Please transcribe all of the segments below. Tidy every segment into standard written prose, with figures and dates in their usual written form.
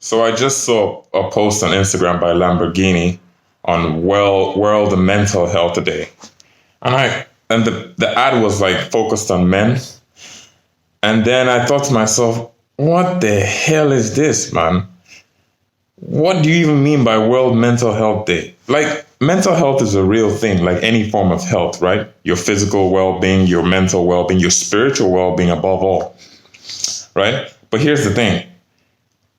So I just saw a post on Instagram by Lamborghini on World Mental Health Day. And the ad was like focused on men. And then I thought to myself, what the hell is this, man? What do you even mean by World Mental Health Day? Like, mental health is a real thing, like any form of health, right? Your physical well-being, your mental well-being, your spiritual well-being above all, right? But here's the thing.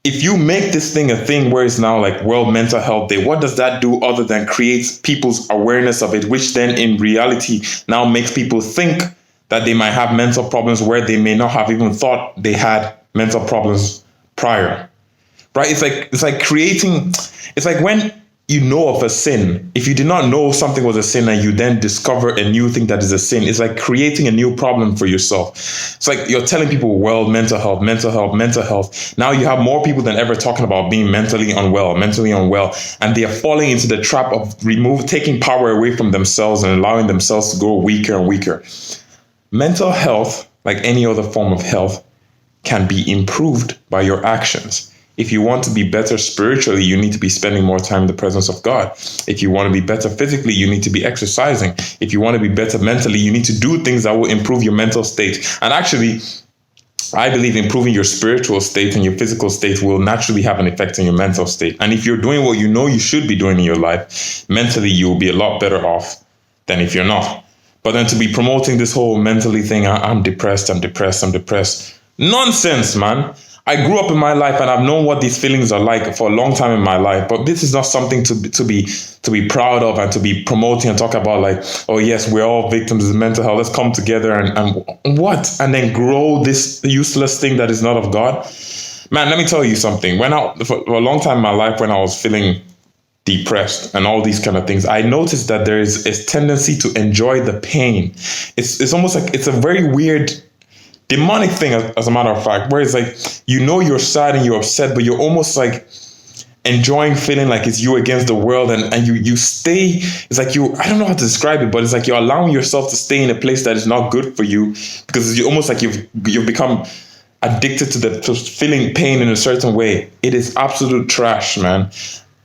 If you make this thing a thing where it's now like World Mental Health Day, what does that do other than create people's awareness of it, which then in reality now makes people think that they might have mental problems where they may not have even thought they had mental problems prior, right? It's like creating, it's like when you know of a sin. If you did not know something was a sin and you then discover a new thing that is a sin, it's like creating a new problem for yourself. It's like you're telling people, well, mental health, mental health, mental health. Now you have more people than ever talking about being mentally unwell, and they are falling into the trap of taking power away from themselves and allowing themselves to grow weaker and weaker. Mental health, like any other form of health, can be improved by your actions. If you want to be better spiritually, you need to be spending more time in the presence of God. If you want to be better physically, you need to be exercising. If you want to be better mentally, you need to do things that will improve your mental state. And actually, I believe improving your spiritual state and your physical state will naturally have an effect on your mental state. And if you're doing what you know you should be doing in your life, mentally, you will be a lot better off than if you're not. But then to be promoting this whole mentally thing, I'm depressed. Nonsense, man. I grew up in my life and I've known what these feelings are like for a long time in my life. But this is not something to be proud of and to be promoting and talk about like, oh yes, we're all victims of mental health. Let's come together and what? And then grow this useless thing that is not of God. Man, let me tell you something. For a long time in my life, when I was feeling depressed and all these kind of things, I noticed that there is a tendency to enjoy the pain. It's almost like it's a very weird demonic thing, as a matter of fact, where it's like, you know, you're sad and you're upset, but you're almost like enjoying feeling like it's you against the world, and you stay, it's like I don't know how to describe it, but it's like you're allowing yourself to stay in a place that is not good for you, because it's almost like you've become addicted to feeling pain in a certain way. It is absolute trash, man.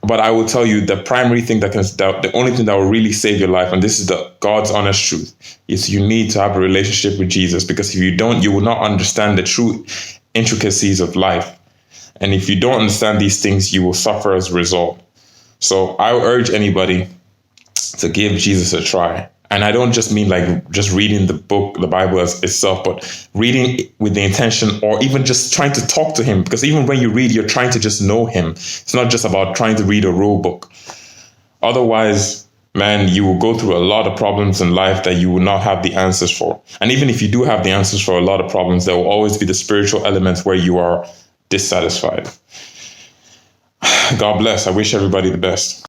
But I will tell you, the primary thing the only thing that will really save your life, and this is the God's honest truth, is you need to have a relationship with Jesus. Because if you don't, you will not understand the true intricacies of life. And if you don't understand these things, you will suffer as a result. So I urge anybody to give Jesus a try. And I don't just mean like just reading the Bible itself, but reading with the intention, or even just trying to talk to him. Because even when you read, you're trying to just know him. It's not just about trying to read a rule book. Otherwise, man, you will go through a lot of problems in life that you will not have the answers for. And even if you do have the answers for a lot of problems, there will always be the spiritual elements where you are dissatisfied. God bless. I wish everybody the best.